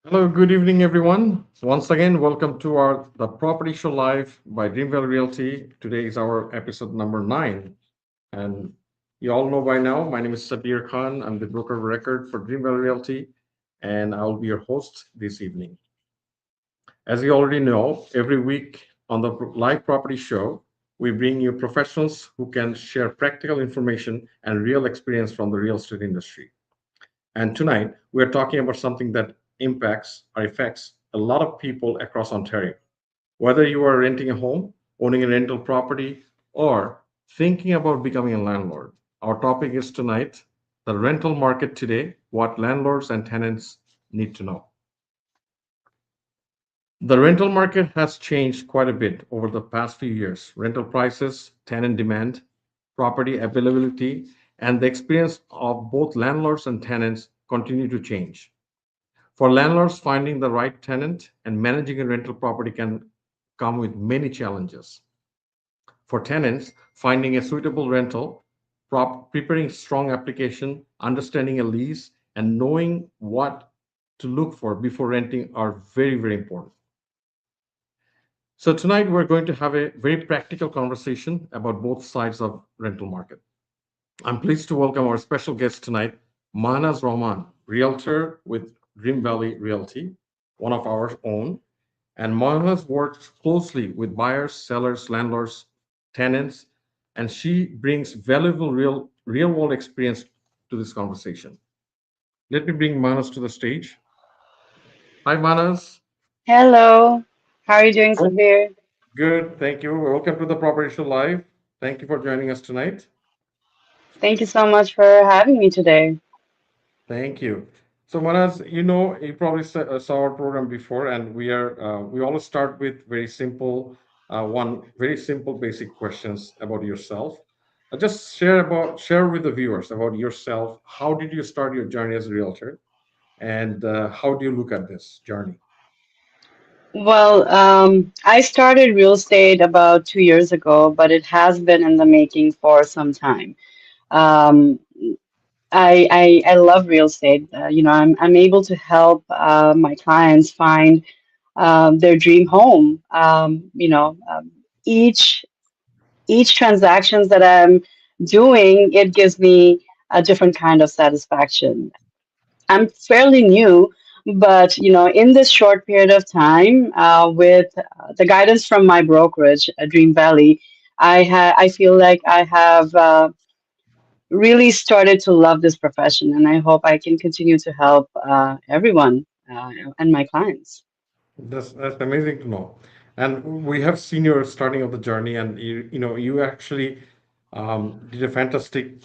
Hello, good evening, everyone. Once again, welcome to our the Property Show Live by Dream Valley Realty. Today is our episode number 9, and you all know by now. My name is Sabbir Khan. I'm the broker of record for Dream Valley Realty, and I'll be your host this evening. As you already know, every week on the live property show, we bring you professionals who can share practical information and real experience from the real estate industry. And tonight, we're talking about something that impacts or affects a lot of people across Ontario. Whether you are renting a home, owning a rental property, or thinking about becoming a landlord, our topic is tonight the rental market today, what landlords and tenants need to know. The rental market has changed quite a bit over the past few years. Rental prices, tenant demand, property availability, and the experience of both landlords and tenants continue to change. For landlords, finding the right tenant and managing a rental property can come with many challenges. For tenants, finding a suitable rental, preparing strong application, understanding a lease, and knowing what to look for before renting are very, very important. So tonight we're going to have a very practical conversation about both sides of rental market. I'm pleased to welcome our special guest tonight, Mahnaz Rahman, realtor with Dream Valley Realty, one of our own. And Mahnaz works closely with buyers, sellers, landlords, tenants, and she brings valuable real world experience to this conversation. Let me bring Manas to the stage. Hi, Manas. Hello, how are you doing, Good. Sabbir? Good. Thank you. Welcome to the Property Show Live. Thank you for joining us tonight. Thank you so much for having me today. Thank you. So, Manas, you probably saw our program before, and we always start with very simple, basic questions about yourself. Just share with the viewers about yourself. How did you start your journey as a realtor, and how do you look at this journey? I started real estate about 2 years ago, but it has been in the making for some time. Um, I love real estate. I'm able to help my clients find their dream home. Each each transactions that I'm doing, it gives me a different kind of satisfaction. I'm fairly new, but in this short period of time, with the guidance from my brokerage, Dream Valley, I feel like I have really started to love this profession, and I hope I can continue to help everyone and my clients. That's amazing to know. And we have seen your starting of the journey, and you actually did a fantastic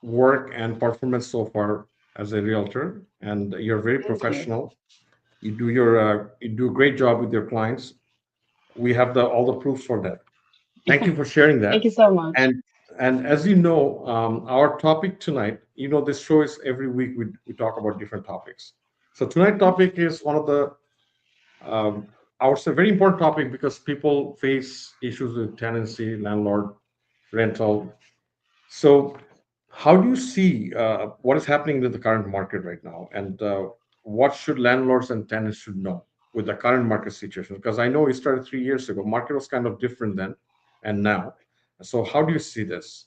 work and performance so far as a realtor, and you're very Thank you. professional. You do a great job with your clients. We have the all the proofs for that. Thank you for sharing Thank that. you so much. And as you know, our topic tonight, this show is every week we talk about different topics. So tonight topic is one of the I would say very important topic because people face issues with tenancy, landlord, rental. So, how do you see what is happening with the current market right now, and what should landlords and tenants should know with the current market situation? Because I know it started 3 years ago. Market was kind of different then and now. So, how do you see this?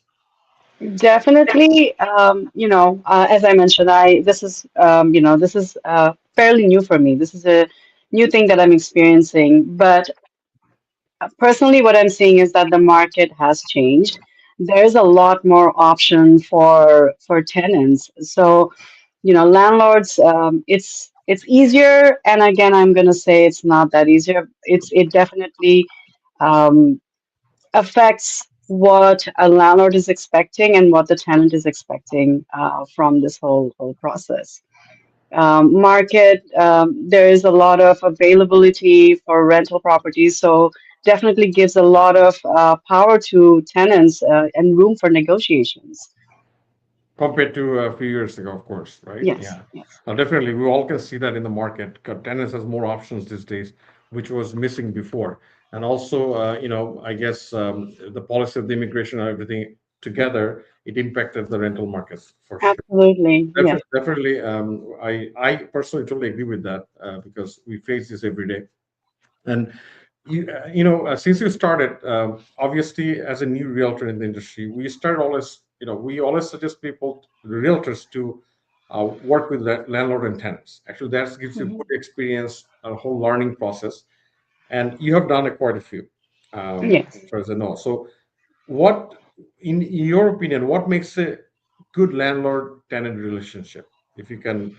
Definitely, as I mentioned, I this is this is fairly new for me. This is a new thing that I'm experiencing. But personally, what I'm seeing is that the market has changed. There's a lot more option for tenants. So, landlords, it's easier. And again, I'm gonna say it's not that easier. It definitely um, affects what a landlord is expecting and what the tenant is expecting from this whole process. Market, there is a lot of availability for rental properties, so definitely gives a lot of power to tenants and room for negotiations. Compared to a few years ago, of course, right? Yes, Yeah. yes. Definitely. We all can see that in the market. Tennis has more options these days, which was missing before. And also, I guess the policy of the immigration and everything together, it impacted the rental markets for sure. Absolutely. Yes. Definitely, I personally totally agree with that because we face this every day. And since you started, obviously, as a new realtor in the industry, we started always, we always suggest people, realtors, to work with landlord and tenants. Actually, that gives you Mhm. good experience, a whole learning process, and you have done quite a few, Yes. as far as I know. So, what, in your opinion, what makes a good landlord-tenant relationship? If you can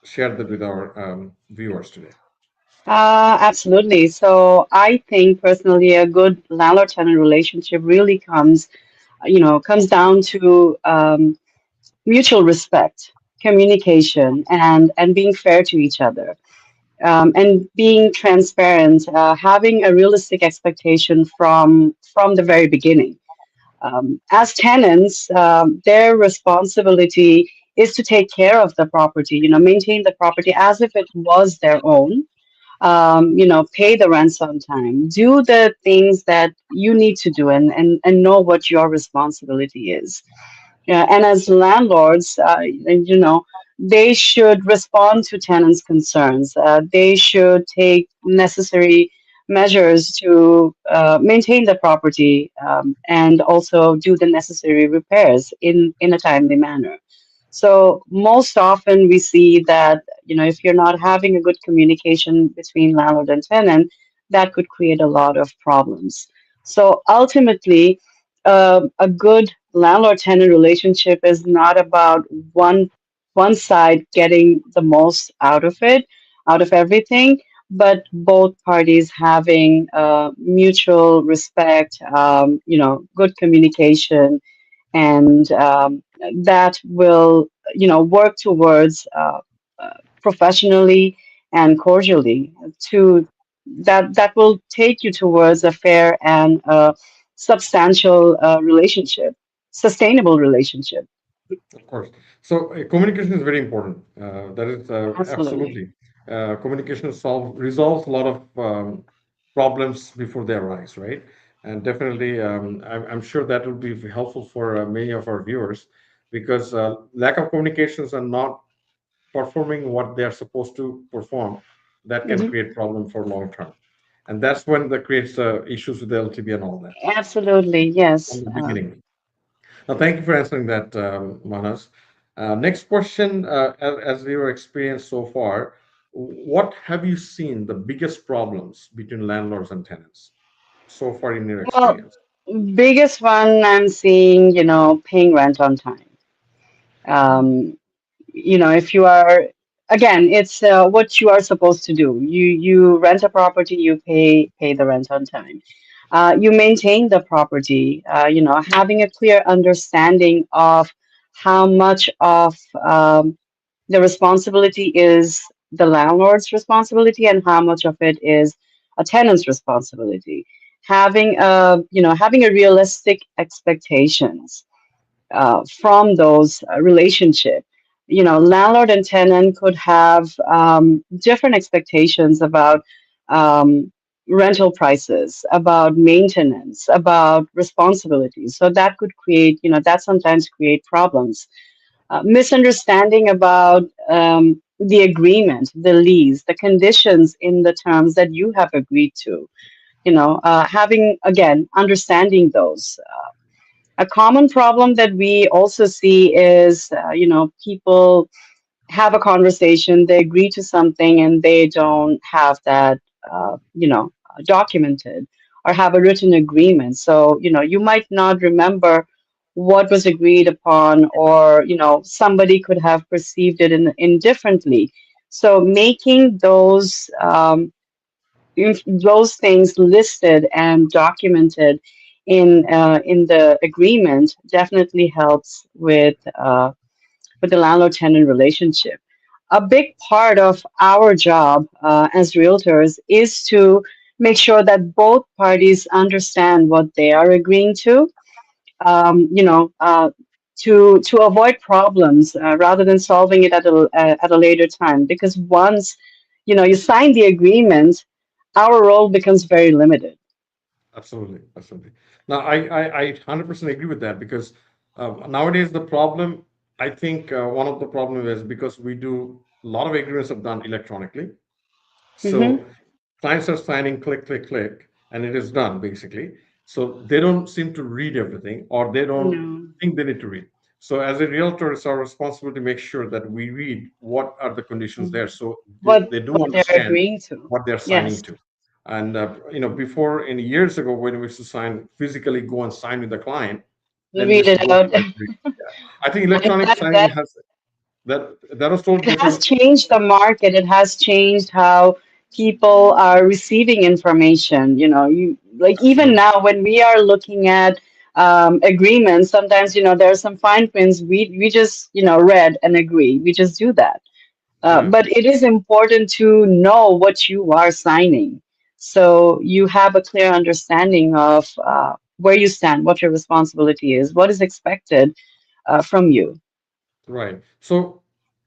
share that with our viewers today. Absolutely. So I think personally, a good landlord-tenant relationship really comes down to mutual respect, communication, and being fair to each other, and being transparent, having a realistic expectation from the very beginning. As tenants, their responsibility is to take care of the property, maintain the property as if it was their own, pay the rents on time, do the things that you need to do, and know what your responsibility is. Yeah, and as landlords, they should respond to tenants' concerns. They should take necessary measures to maintain the property, and also do the necessary repairs in a timely manner. So most often we see that, if you're not having a good communication between landlord and tenant, that could create a lot of problems. So ultimately, a good landlord-tenant relationship is not about one side getting the most out of it, out of everything, but both parties having mutual respect, good communication, and that will, work towards professionally and cordially to that will take you towards a fair and substantial relationship, sustainable relationship. Of course. So communication is very important. That is Absolutely. absolutely. Communication resolves a lot of problems before they arise, right? And definitely, I'm sure that will be helpful for many of our viewers because lack of communications and not performing what they are supposed to perform, that can Mhm. create problem for long term. And that's when that creates issues with the LTV and all that Absolutely, from yes. the beginning. Now, thank you for answering that, Manas. Next question, as your experience so far, what have you seen the biggest problems between landlords and tenants so far in your Well, experience? biggest one I'm seeing, paying rent on time. Um, if you are, again, it's what you are supposed to do. You rent a property, you pay the rent on time. You maintain the property, having a clear understanding of how much of the responsibility is the landlord's responsibility and how much of it is a tenant's responsibility. Having a realistic expectations from those relationship. Landlord and tenant could have different expectations about um, rental prices, about maintenance, about responsibilities. So that could create, that sometimes create problems. Misunderstanding about the agreement, the lease, the conditions in the terms that you have agreed to. Having again understanding those. A common problem that we also see is, people have a conversation, they agree to something, and they don't have that, documented or have a written agreement. So, you might not remember what was agreed upon, or, somebody could have perceived it indifferently. So, making those things listed and documented in the agreement definitely helps with the landlord-tenant relationship. A big part of our job as realtors is to make sure that both parties understand what they are agreeing to. Um, you know, uh, to avoid problems rather than solving it at a later time. Because once you sign the agreement, our role becomes very limited. Absolutely, absolutely. Now, I 100% agree with that because Nowadays, the problem, I think, one of the problem is because we do a lot of agreements are done electronically. Hmm. So clients are signing, click, click, click, and it is done basically. So they don't seem to read everything, or they don't No. think they need to read. So as a realtor, it's our responsibility to make sure that we read what are the conditions there, so they do What they're understand agreeing to. what they're signing Yes. to. And before in years ago when we used to sign physically, go and sign with the client, then we Read used to it go out. through and read. Yeah. I think And electronic signing that has that was total it has different. changed the market. It has changed how people are receiving information. You like even Absolutely. now when we are looking at agreements, sometimes there are some fine prints we just read and agree. We just do that. Yeah. But it is important to know what you are signing, so you have a clear understanding of where you stand, what your responsibility is, what is expected from you. Right. So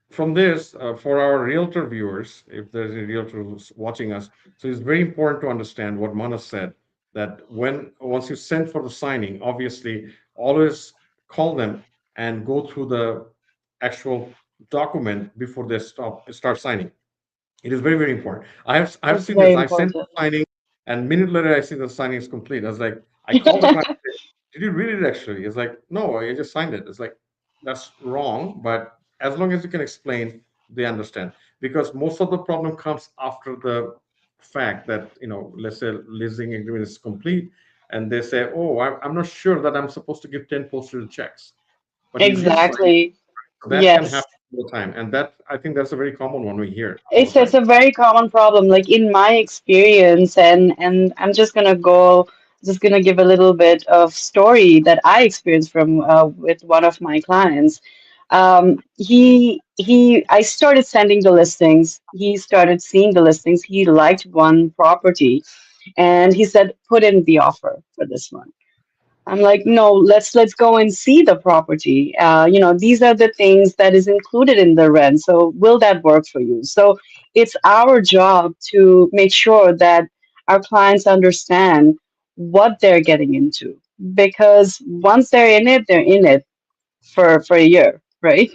from this, for our realtor viewers, if there's a realtor who's watching us, so it's very important to understand what Mana said, that when once you send for the signing, obviously always call them and go through the actual document before they start signing. It is very, very important. I've It's seen this. very I sent the important. signing, and minute later I see the signing is complete. I was like, I called the client. Did you read it actually? It's like, no, I just signed it. It's like that's wrong. But as long as you can explain, they understand. Because most of the problem comes after the fact that let's say leasing agreement is complete, and they say, oh, I'm not sure that I'm supposed to give 10 postal checks, but you did sign. Exactly. That can Yes. happen all the time, and that I think that's a very common one we hear all the It's time. a very common problem. Like in my experience, and I'm just gonna give a little bit of story that I experienced from with one of my clients. I started sending the listings. He started seeing the listings. He liked one property, and he said, "Put in the offer for this one." I'm like, no, let's go and see the property. These are the things that is included in the rent. So will that work for you? So it's our job to make sure that our clients understand what they're getting into. Because once they're in it for a year, right?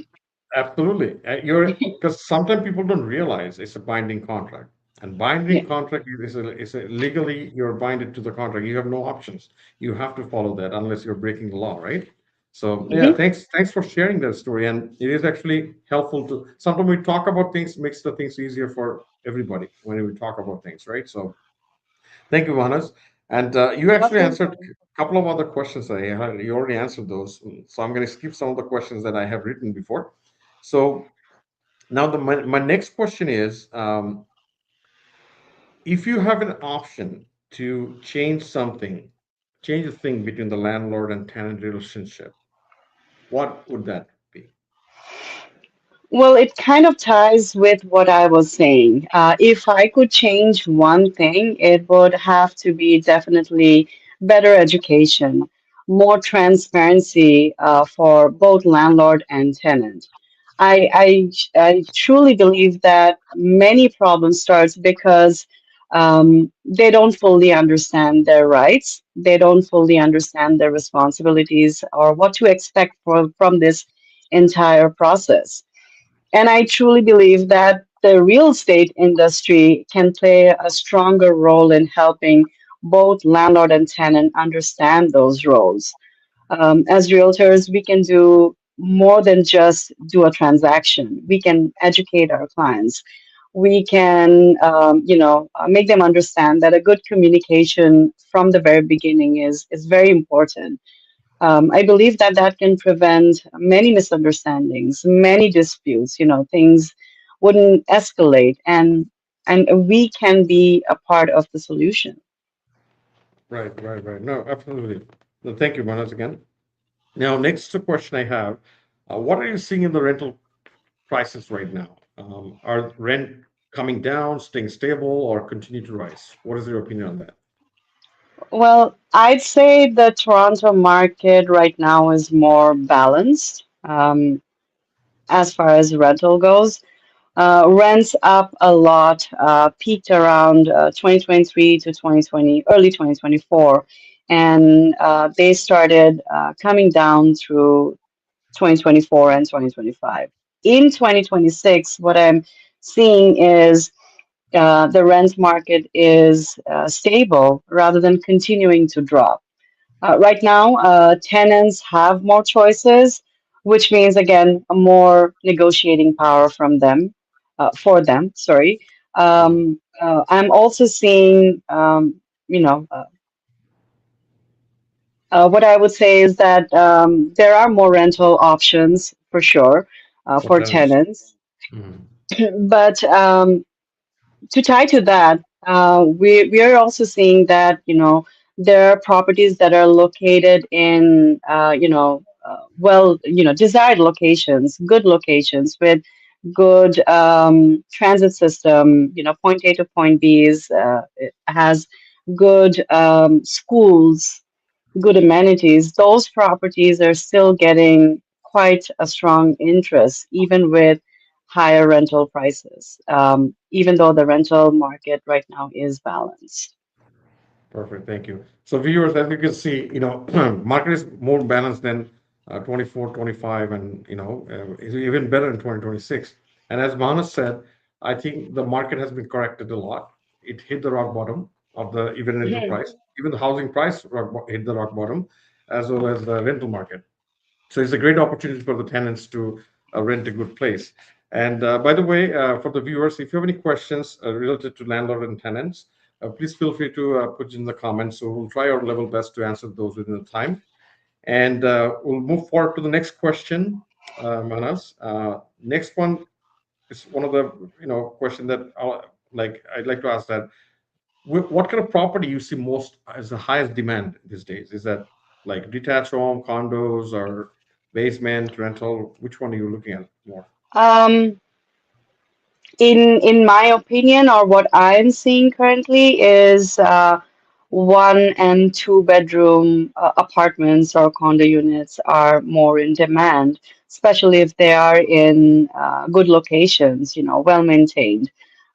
Absolutely. You're because sometimes people don't realize it's a binding contract. And binding Yeah. contract is legally you're binded to the contract. You have no options. You have to follow that unless you're breaking the law, right? So yeah, Hmm. thanks for sharing that story. And it is actually helpful to sometimes we talk about things makes the things easier for everybody when we talk about things, right? So thank you, Manas. And you actually Welcome. answered a couple of other questions that I had. You already answered those. So I'm going to skip some of the questions that I have written before. So now, my next question is if you have an option to change something, change a thing between the landlord and tenant relationship, what would that be? Well, it kind of ties with what I was saying. If I could change one thing, it would have to be definitely better education, more transparency for both landlord and tenant. I truly believe that many problems starts because they don't fully understand their rights. They don't fully understand their responsibilities or what to expect from this entire process. And I truly believe that the real estate industry can play a stronger role in helping both landlord and tenant understand those roles. As realtors, we can do more than just do a transaction. We can educate our clients. We can, make them understand that a good communication from the very beginning is very important. I believe that that can prevent many misunderstandings, many disputes. Things wouldn't escalate, and we can be a part of the solution. Right, right, right. No, absolutely. No, thank you, Manas, again. Now, next question I have, what are you seeing in the rental prices right now? Are rent coming down, staying stable, or continue to rise? What is your opinion on that? Well, I'd say the Toronto market right now is more balanced as far as rental goes. Rents up a lot, peaked around 2023 to 2020, early 2024. and they started coming down through 2024 and 2025. In 2026, what I'm seeing is the rent market is stable rather than continuing to drop. Right now, tenants have more choices, which means again more negotiating power from them, for them. Sorry. I'm also seeing, what I would say is that there are more rental options for sure For for tenants. tenants, Mhm. but to tie to that, we are also seeing that there are properties that are located in desired locations, good locations with good transit system. Point A to point B is it has good schools, good amenities. Those properties are still getting quite a strong interest, even with higher rental prices, even though the rental market right now is balanced. Perfect. Thank you. So viewers, as you can see, market is more balanced than 24, 25, and is even better in 2026. And as Manas said, I think the market has been corrected a lot. It hit the rock bottom of the even rental Mhm. price, even the housing price hit the rock bottom, as well as the rental market. So it's a great opportunity for the tenants to rent a good place. And by the way, for the viewers, if you have any questions related to landlord and tenants, please feel free to put in the comments. So we'll try our level best to answer those within the time. And we'll move forward to the next question, Manas. Next one is one of the question that I'd like to ask that what kind of property you see most as the highest demand these days? Is that like detached home, condos, or basement rental? Which one are you looking at more? Um, in my opinion, or what I'm seeing currently, is one and two bedroom apartments or condo units are more in demand, especially if they are in good locations, well maintained.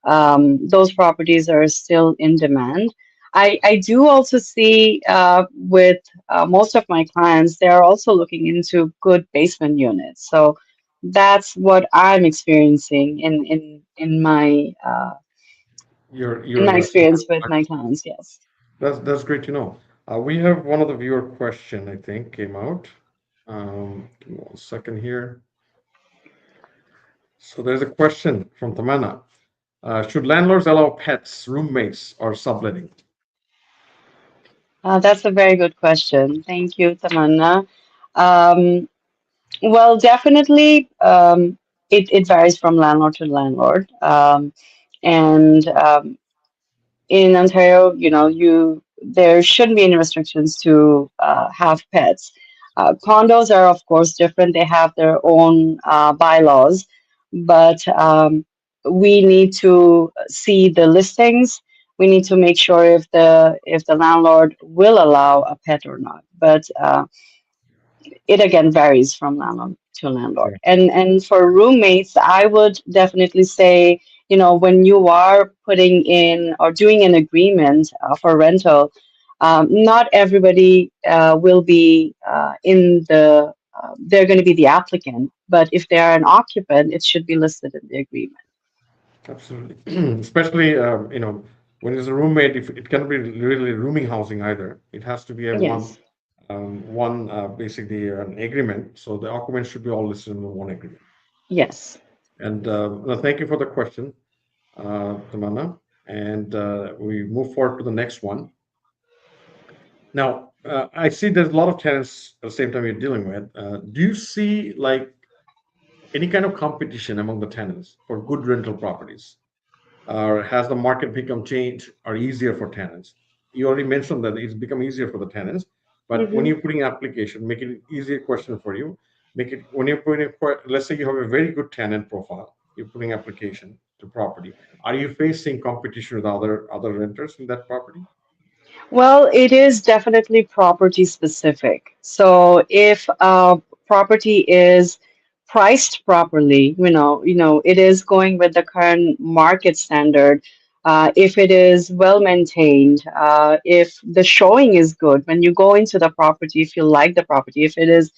Those properties are still in demand. I do also see with most of my clients, they are also looking into good basement units. So that's what I'm experiencing in my Your experience with my clients. Yes. that's great to know. We have one of the viewer question I think came out. Give me 1 second here. So there's a question from Tamana. Should landlords allow pets, roommates, or subletting? That's a very good question. Thank you, Tamanna. Um, well, definitely, it varies from landlord to landlord. And in Ontario, there shouldn't be any restrictions to have pets. Condos are, of course, different. They have their own bylaws, but we need to see the listings. We need to make sure if the landlord will allow a pet or not. But it again varies from landlord to landlord. Okay. And for roommates, I would definitely say, when you are putting in or doing an agreement for rental, not everybody will be they're going to be the applicant, but if they are an occupant, it should be listed in the agreement. Absolutely. Especially, when it's a roommate, if it cannot be really rooming housing either. It has to be a Yes. basically an agreement. So the documents should be all listed in the one agreement. Yes. And well, thank you for the question, Tamanna. And we move forward to the next one. Now, I see there's a lot of tenants at the same time you're dealing with. Do you see like any kind of competition among the tenants for good rental properties? Or has the market become changed or easier for tenants? You already mentioned that it's become easier for the tenants, but when Hmm. you're putting application, make it an easier question for you. Make it when you're putting, let's say you have a very good tenant profile, you're putting application to property. Are you facing competition with other renters in that property? Well, it is definitely property specific. So if a property is priced properly, it is going with the current market standard. if it is well maintained, if the showing is good when you go into the property, if you like the property, if it is,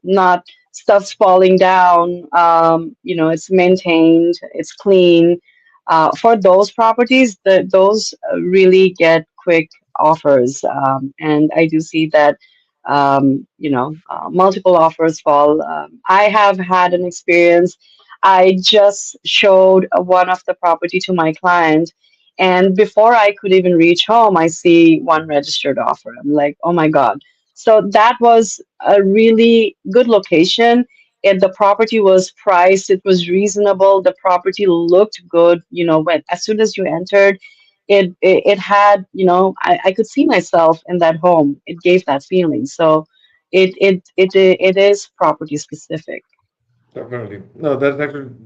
not stuff's falling down, it's maintained, it's clean. For those properties, those really get quick offers. And I do see that, multiple offers fall. I have had an experience. I just showed one of the property to my client, and before I could even reach home, I see one registered offer. I'm like, oh my God. So that was a really good location. And the property was priced, it was reasonable, the property looked good, when as soon as you entered, it had, I could see myself in that home. It gave that feeling. So it is property specific. Definitely. No, that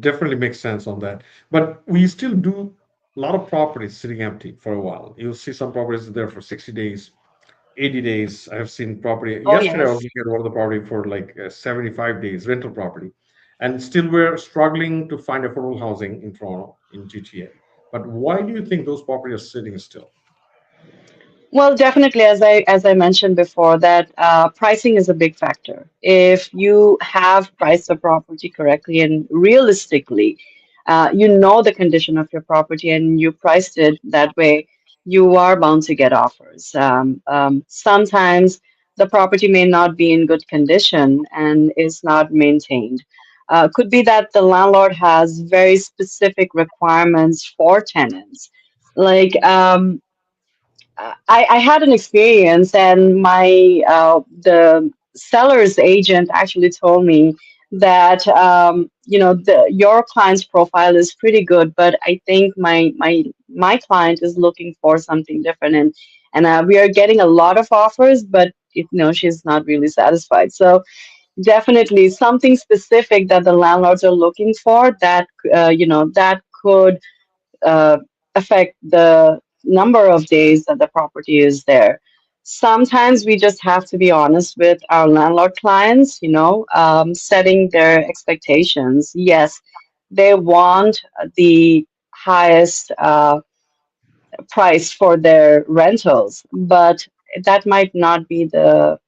definitely makes sense on that. But we still do a lot of properties sitting empty for a while. You'll see some properties there for 60 days, 80 days. I have seen property. Oh Yesterday, I was yes. looking at one of the property for like 75 days rental property. And still we're struggling to find affordable housing in Toronto, in GTA. But why do you think those properties are sitting still? Well, definitely, as I mentioned before, that pricing is a big factor. If you have priced the property correctly and realistically, you know the condition of your property and you priced it that way, you are bound to get offers. Sometimes the property may not be in good condition and is not maintained. Could be that the landlord has very specific requirements for tenants. Like, I had an experience, and my the seller's agent actually told me that, your client's profile is pretty good, but I think my client is looking for something different, and we are getting a lot of offers, but she's not really satisfied. So definitely something specific that the landlords are looking for, that could uh, affect the number of days that the property is there. Sometimes we just have to be honest with our landlord clients, setting their expectations. Yes, they want the highest price for their rentals, but that might not be the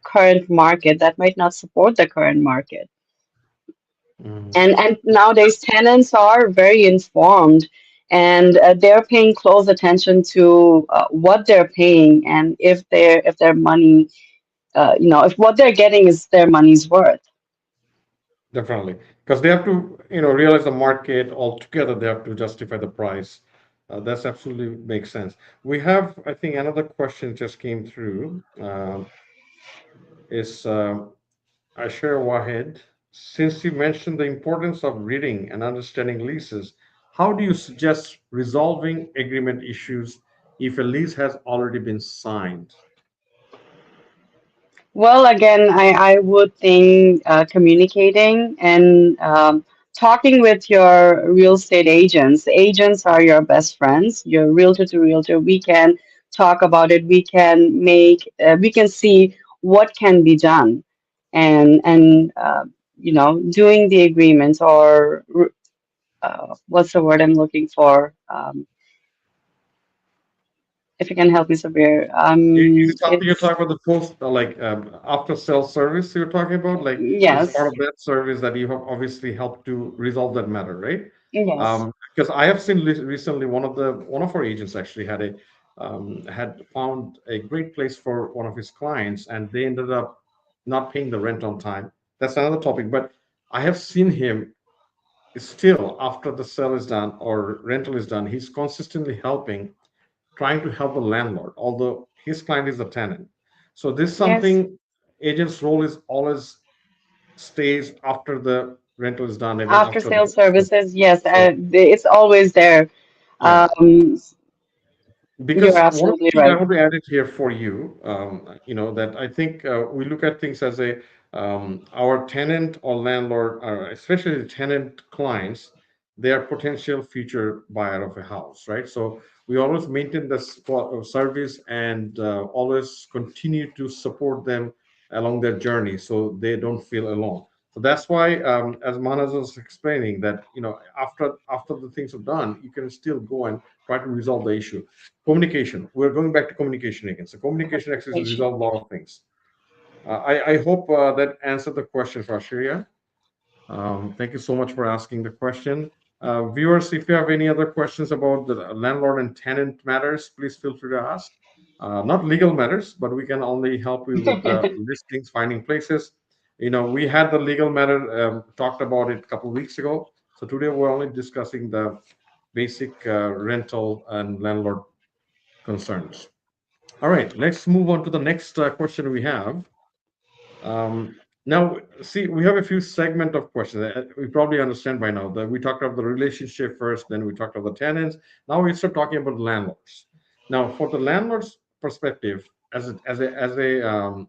current market, that might not support the current market. Mhm. And nowadays tenants are very informed, and they're paying close attention to what they're paying, and if their money, if what they're getting is their money's worth. Definitely. Because they have to, realize the market altogether. They have to justify the price. That's absolutely makes sense. We have, I think, another question just came through. Is Asher Wahed. Since you mentioned the importance of reading and understanding leases, how do you suggest resolving agreement issues if a lease has already been signed? Well, again, I would think communicating and talking with your real estate agents. Agents are your best friends, your realtor to realtor. We can talk about it. We can see what can be done, and doing the agreements, or what's the word I'm looking for? If you can help me, Sabir. Is it something you're It's talking about the post, like after sale service you're talking about? Like, is part yes, of that service that you have obviously helped to resolve that matter, right? yes, Because I have seen recently one of our agents actually had found a great place for one of his clients, and they ended up not paying the rent on time. That's another topic, but I have seen him still after the sale is done or rental is done. He's consistently helping, trying to help the landlord, although his client is the tenant. So this is yes. something agent's role is always stays after the rental is done, even After after sales the services, yes, so it's always there. yeah. Um, you're Because one of absolutely the things I right. want to add it here for you, that I think we look at things as a our tenant or landlord, especially the tenant clients, they are potential future buyer of a house, right? So we always maintain this service and always continue to support them along their journey, so they don't feel alone. So that's why, as Manas was explaining, that after the things are done, you can still go and try to resolve the issue. Communication. We're going back to communication again. So communication actually Communication. resolve a lot of things. I hope that answered the question for Ashriya. Thank you so much for asking the question. Viewers, if you have any other questions about the landlord and tenant matters, please feel free to ask. Not legal matters, but we can only help you with the listings, finding places. We had the legal matter talked about it a couple of weeks ago. So today we're only discussing the basic rental and landlord concerns. All right, let's move on to the next question we have. Now, see, we have a few segment of questions. We probably understand by now that we talked about the relationship first, then we talked about the tenants. Now we start talking about landlords. Now, for the landlord's perspective, as a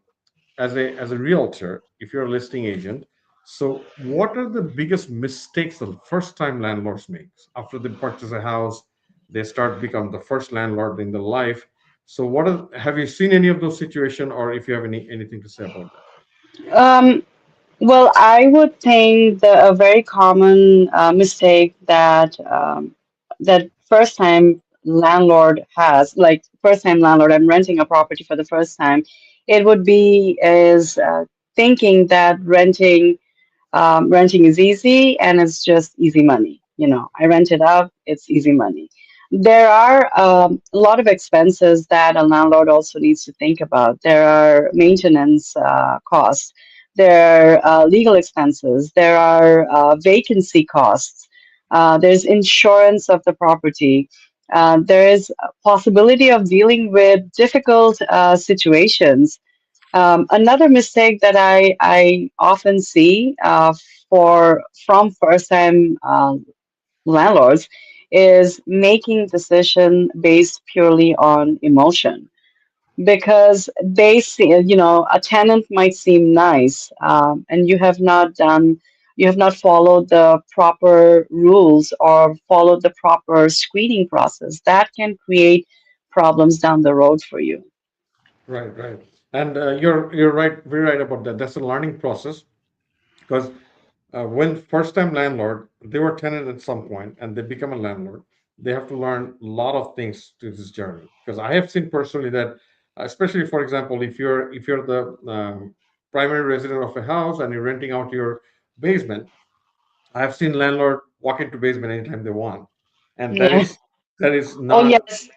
realtor, if you're a listing agent, so what are the biggest mistakes the first-time landlords make after they purchase a house? They start become the first landlord in their life. So, have you seen any of those situations, or if you have anything to say about that? Um, well, I would think a very common mistake that first time landlord has, like first time landlord, I'm renting a property for the first time, it would be is thinking that renting is easy and it's just easy money. I rent it out, it's easy money. There are a lot of expenses that a landlord also needs to think about. There are maintenance costs, there are legal expenses, there are vacancy costs, there's insurance of the property. There is a possibility of dealing with difficult situations. Another mistake that I often see from first time landlords is making decision based purely on emotion because they see, a tenant might seem nice, and you have not followed the proper rules or followed the proper screening process. That can create problems down the road for you. Right, right. And you're right, very right about that. That's a learning process because when first time landlord, they were tenant at some point and they become a landlord, they have to learn a lot of things to this journey. Because I have seen personally that, especially for example, if you're the primary resident of a house and you're renting out your basement, I have seen landlord walk into basement anytime they want, and that Yeah. is that is Oh, not yes,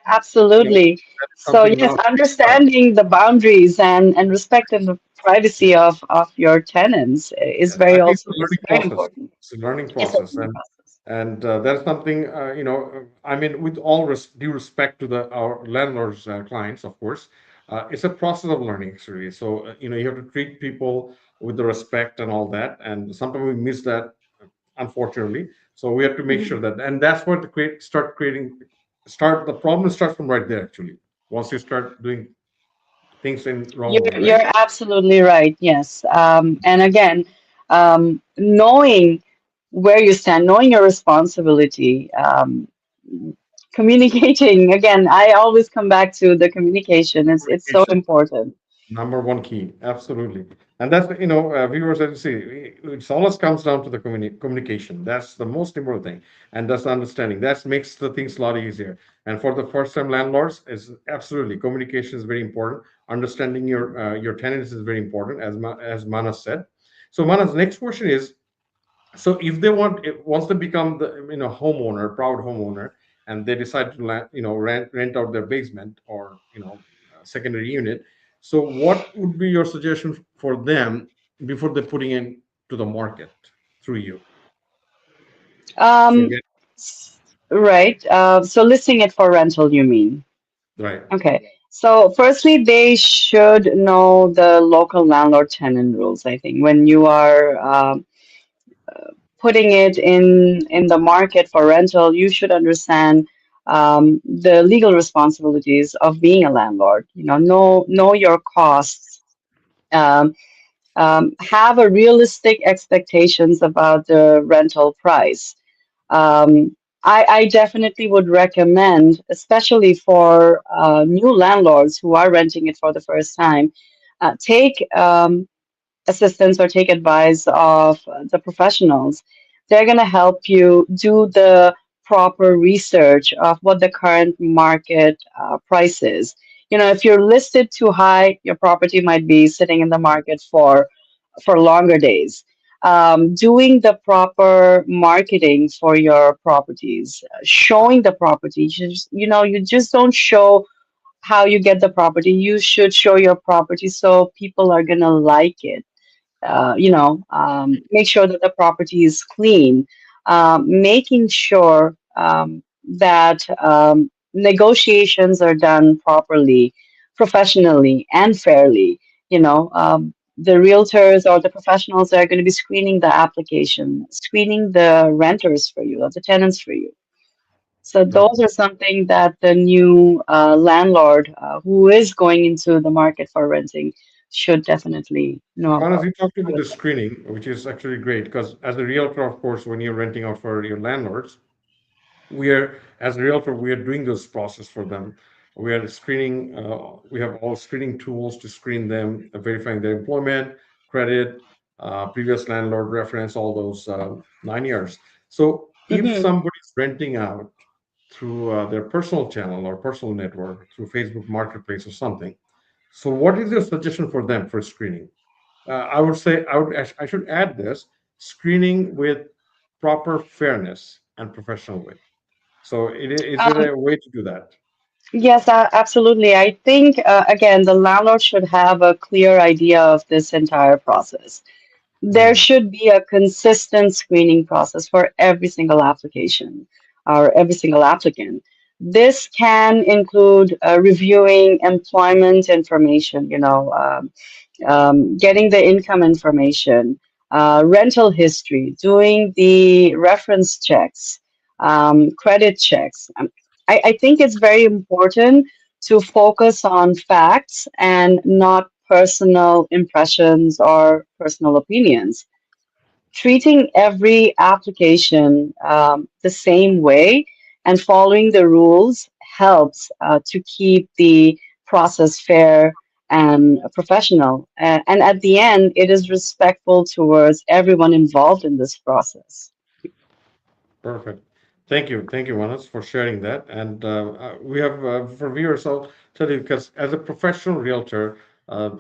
you know absolutely. that is So something yes, not allowed. understanding the boundaries and respecting the privacy of your tenants is Yes, I think it's a it's learning very process. important. It's a learning It's a process, learning and process. that's something I mean, with all due respect to the our landlords clients, of course, it's a process of learning actually. So you have to treat people with the respect and all that, and sometimes we miss that, unfortunately. So we have to make sure Mhm. that, and that's what the start the problem starts from right there actually. Once you start doing things in wrong way, right? You're absolutely right. Yes. And again, knowing where you stand, knowing your responsibility, communicating. Again, I always come back to the communication. It's so Communication. important. Number one key, absolutely. And that's, viewers, as you see, it always comes down to the communication. That's the most important thing. And that's the understanding. That makes the things a lot easier. And for the first time landlords, is absolutely communication is very important. Understanding your tenants is very important, as Manas said. So Manas, next question is, so if they once they become the homeowner, proud homeowner, and they decide to rent out their basement or secondary unit, so what would be your suggestion for them before they putting in to the market through you? Um, Forget. right. So listing it for rental, you mean? Right. Okay. So firstly, they should know the local landlord tenant rules, I think. When you are putting it in the market for rental, you should understand the legal responsibilities of being a landlord. Know your costs. Um, have a realistic expectations about the rental price. Um, I definitely would recommend, especially for new landlords who are renting it for the first time, take assistance or take advice of the professionals. They're going to help you do the proper research of what the current market price is. You know, if you're listed too high, your property might be sitting in the market for longer days. Doing the proper marketing for your properties, showing the property. You just don't show how you get the property. You should show your property so people are gonna like it. Make sure that the property is clean, making sure that negotiations are done properly, professionally, and fairly. The realtors or the professionals are going to be screening the application, screening the renters for you, or the tenants for you. So No. those are something that the new landlord who is going into the market for renting should definitely know Manas, about. you talked about the screening, which is actually great because as a realtor, of course, when you're renting out for your landlords, we are as a realtor we are doing this process for them. We are screening, we have all screening tools to screen them, verifying their employment, credit, previous landlord reference, all those 9 years. So if Hmm. somebody's renting out through their personal channel or personal network through Facebook Marketplace or something, so what is your suggestion for them for screening? I would say I should add this screening with proper fairness and professional way. So is there a way to do that? Yes, absolutely. I think, again, the landlord should have a clear idea of this entire process. There Hmm. should be a consistent screening process for every single application or every single applicant. This can include reviewing employment information, getting the income information, rental history, doing the reference checks, credit checks. I think it's very important to focus on facts and not personal impressions or personal opinions. Treating every application the same way and following the rules helps to keep the process fair and professional. And at the end, it is respectful towards everyone involved in this process. Perfect. Thank you, Manas, for sharing that. And we have for viewers, I'll tell you because as a professional realtor,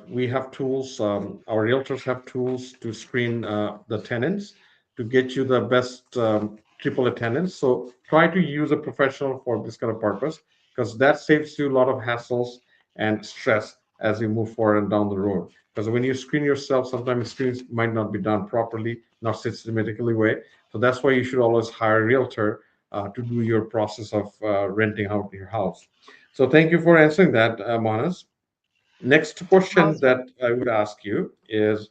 we have tools. Our realtors have tools to screen the tenants to get you the best triple attendance. So try to use a professional for this kind of purpose because that saves you a lot of hassles and stress as you move forward and down the road. Because when you screen yourself, sometimes screens might not be done properly, not systematically way. So that's why you should always hire a realtor to do your process of renting out your house. So thank you for answering that, Manas. Next question Most that I would ask you is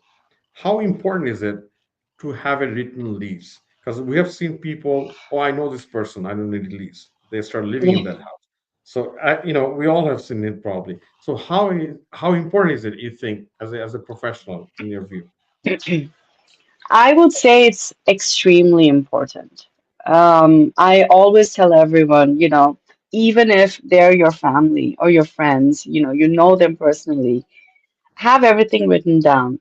how important is it to have a written lease? Because we have seen people, oh, I know this person, I don't need a lease. They start living in that house. So, we all have seen it probably. So, how important is it, you think, as a professional, in your view? I would say it's extremely important. I always tell everyone, even if they're your family or your friends, you know them personally, have everything written down.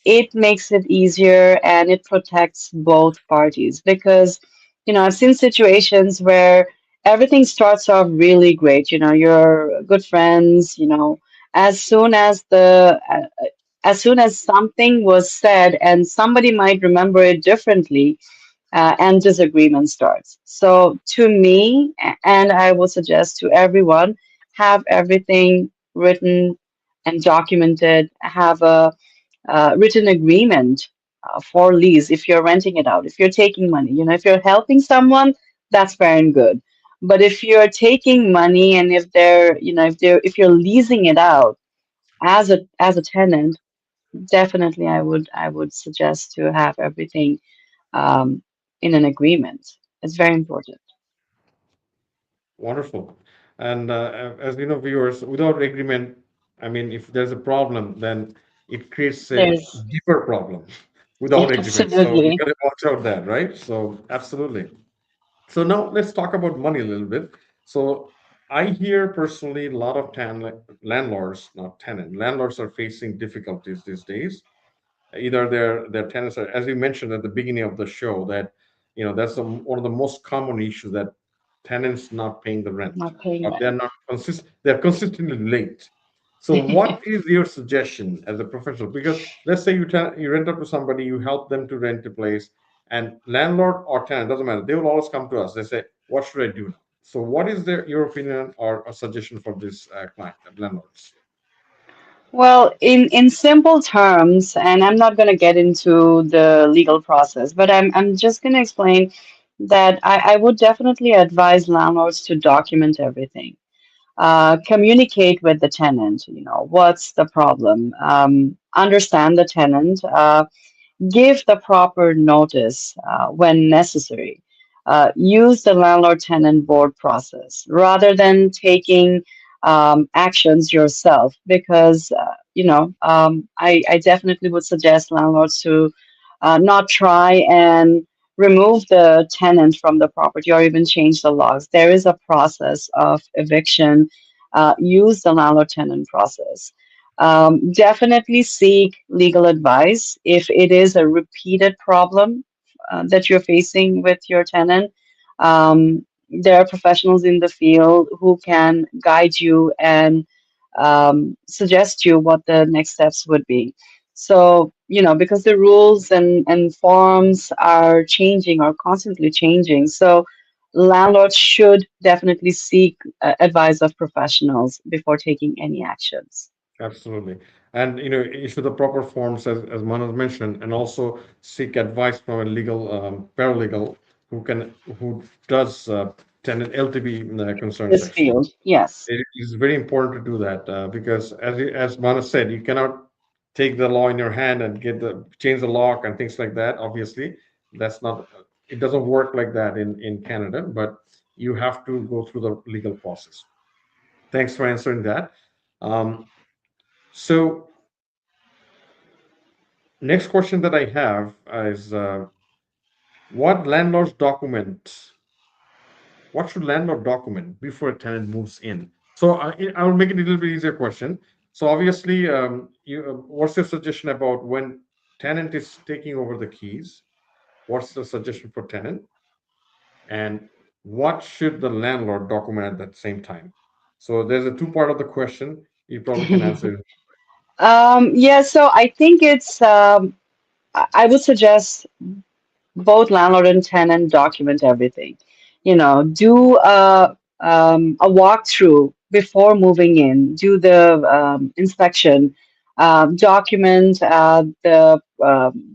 It makes it easier and it protects both parties because, I've seen situations where everything starts off really great. You're good friends, as soon as as soon as something was said and somebody might remember it differently, and disagreement starts. So, to me, and I would suggest to everyone, have everything written and documented, have a written agreement for lease if you're renting it out, if you're taking money, if you're helping someone, that's fair and good. But if you're taking money and if you're leasing it out as a tenant, definitely I would suggest to have everything um, in an agreement. It's very important. Wonderful. And as you know, viewers, without agreement, I mean, if there's a problem, then it creates a There's deeper problem without agreement. So we absolutely. got to watch out that, right? So absolutely. So now let's talk about money a little bit. So I hear personally a lot of landlords, not tenant, landlords are facing difficulties these days either their tenants are, as you mentioned at the beginning of the show, that that's one of the most common issues, that tenants not paying the rent, not paying or rent. they're consistently late. So what is your suggestion as a professional? Because let's say you rent out to somebody, you help them to rent a place, and landlord or tenant, doesn't matter, they will always come to us. They say, what should I do now? So what is your opinion or a suggestion for this client landlords? Well, in simple terms, and I'm not going to get into the legal process, but I'm just going to explain that I would definitely advise landlords to document everything. Communicate with the tenant, what's the problem? Understand the tenant. Give the proper notice when necessary. Use the landlord tenant board process rather than taking actions yourself, because I definitely would suggest landlords to not try and remove the tenant from the property or even change the laws. There is a process of eviction. Use the landlord tenant process. Definitely seek legal advice if it is a repeated problem that you're facing with your tenant. There are professionals in the field who can guide you and suggest you what the next steps would be. So, because the rules and forms are changing, are constantly changing. So, landlords should definitely seek advice of professionals before taking any actions. Absolutely. And issue the proper forms as Manas mentioned, and also seek advice from a legal paralegal who does tenant LTB concerns This actually. field, yes. It is very important to do that because as Manas said, you cannot take the law in your hand and change the lock and things like that. Obviously, that's not it doesn't work like that in Canada, but you have to go through the legal process. Thanks for answering that. Um, so next question that I have is what landlords document? What should landlord document before a tenant moves in? So I will make it a little bit easier question. So obviously, what's your suggestion about when tenant is taking over the keys? What's the suggestion for tenant? And what should the landlord document at that same time? So there's a two part of the question. You probably can answer it. Yeah, so I think I would suggest both landlord and tenant document everything. Do a walkthrough before moving in, do the inspection, document the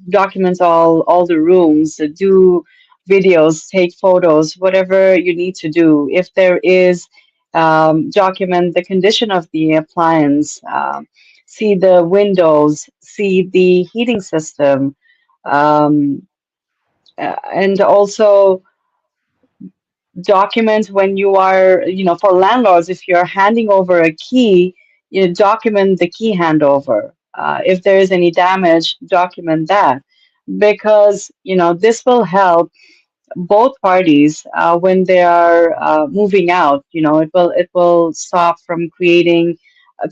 documents all the rooms, do videos, take photos, whatever you need to do. If there is, document the condition of the appliance, see the windows, see the heating system. Um, and also document when you are, for landlords, if you're handing over a key, document the key handover. If there is any damage, document that, because this will help both parties when they are moving out. It will stop from creating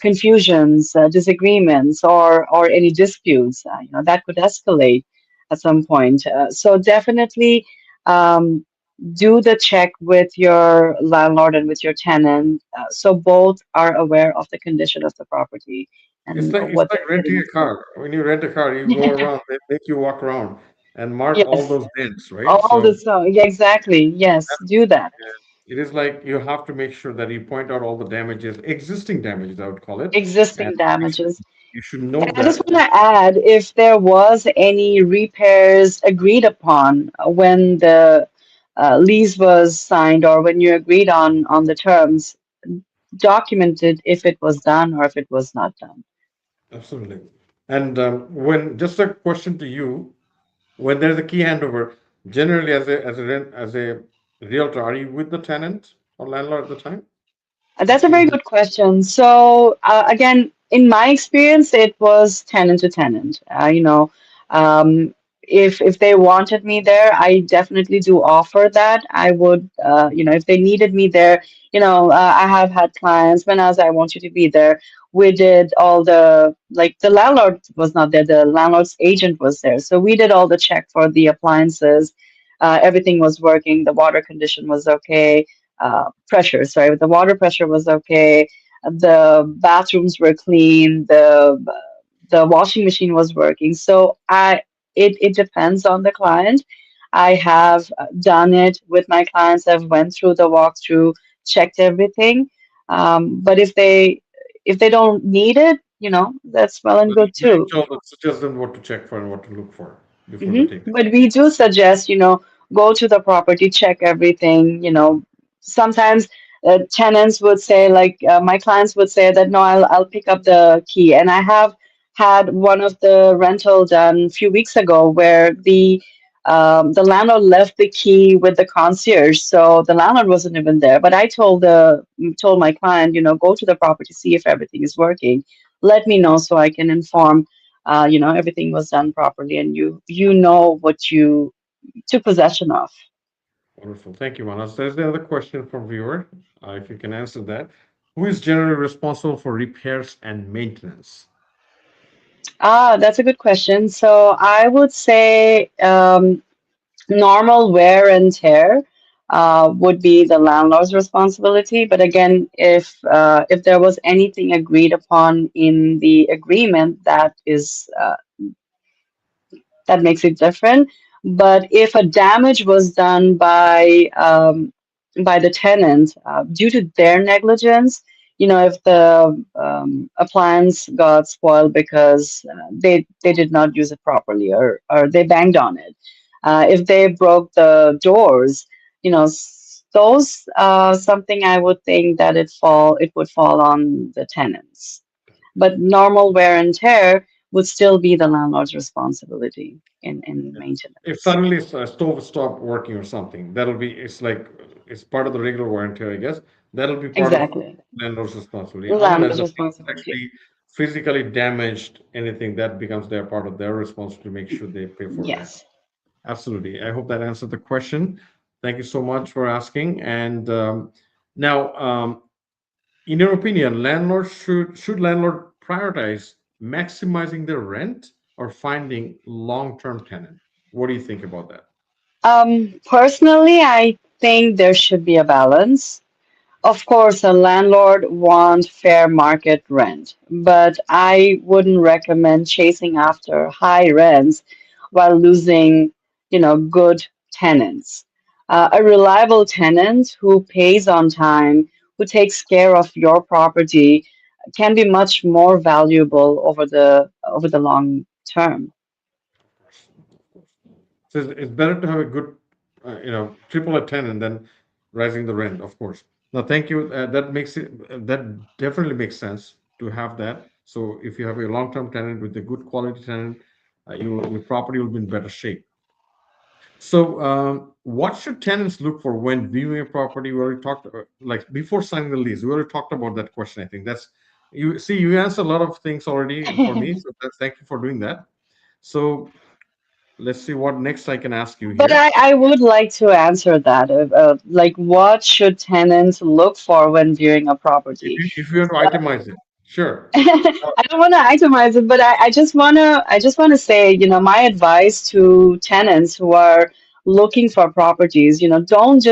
confusions, disagreements, or any disputes. That could escalate at some point. So definitely. Um, do the check with your landlord and with your tenant, so both are aware of the condition of the property and It's what like they're getting renting a into. car. When you rent a car, you go around, they make you walk around and mark all Yes, those dents, right? all So this. So, yeah, exactly. Yes, do that. it is like you have to make sure that you point out all the damages, existing damages, I would call it, and Existing damages. you should And note I just that. want to add, if there was any repairs agreed upon when the lease was signed or when you agreed on the terms, documented if it was done or if it was not done. Absolutely. And when just a question to you, when there's a key handover, generally as a realtor, are you with the tenant or landlord at the time? The That's a key very hand. good question. So, again, in my experience, it was tenant to tenant. If they wanted me there, I definitely do offer that. I would, if they needed me there, I have had clients, when I want you to be there. We did all the, like, the landlord was not there, the landlord's agent was there. So we did all the check for the appliances. Everything was working. The water condition was okay. Pressure, sorry, the water pressure was okay. The bathrooms were clean. The washing machine was working. So it depends on the client. I have done it with my clients. I've went through the walkthrough, checked everything. But if they don't need it, that's well and Then good you too. suggest them what to check for and what to look for before they Hmm. take it. But we do suggest, go to the property, check everything. Sometimes tenants would say, like, my clients would say that no, I'll pick up the key. And I have had one of the rental done a few weeks ago where the landlord left the key with the concierge, so the landlord wasn't even there. But I told my client, go to the property, see if everything is working. Let me know so I can inform everything was done properly, and you know what you took possession of. Wonderful. Thank you, Manas. There's the other question from viewer. If you can answer that. Who is generally responsible for repairs and maintenance? That's a good question. So I would say normal wear and tear would be the landlord's responsibility. But again, if there was anything agreed upon in the agreement, that makes it different. But if a damage was done by the tenant due to their negligence, if the appliance got spoiled because they did not use it properly, or they banged on it, if they broke the doors, those something I would think that it would fall on the tenants. But normal wear and tear would still be the landlord's responsibility in If maintenance. suddenly a stove stopped working or something, it's like it's part of the regular warranty, I guess. That'll be part of Exactly. landlord's responsibility. Unless Landlord's the tenant responsibility. actually physically damaged anything, that becomes their part of their responsibility to make sure they pay for that. Yes. Absolutely. I hope that answered the question. Thank you so much for asking. And now, in your opinion, landlords should landlord prioritize maximizing their rent or finding long-term tenant? What do you think about that? Personally, I think there should be a balance. Of course, a landlord wants fair market rent, but I wouldn't recommend chasing after high rents while losing, good tenants. A reliable tenant who pays on time, who takes care of your property, can be much more valuable over the long term. So it's better to have a good, triple a tenant than rising the rent, of course. Now, thank you. That definitely makes sense to have that. So if you have a long-term tenant with a good quality tenant, your property will be in better shape. So, what should tenants look for when viewing a property? We already talked, like before signing the lease. We already talked about that question. I think that's you see, you answered a lot of things already for me. So thank you for doing that. So let's see what next I can ask you But here. I would like to answer that. Like, what should tenants look for when viewing a property? If you want to itemize it, sure. I don't want to itemize it, but I just want to say, my advice to tenants who are looking for properties, don't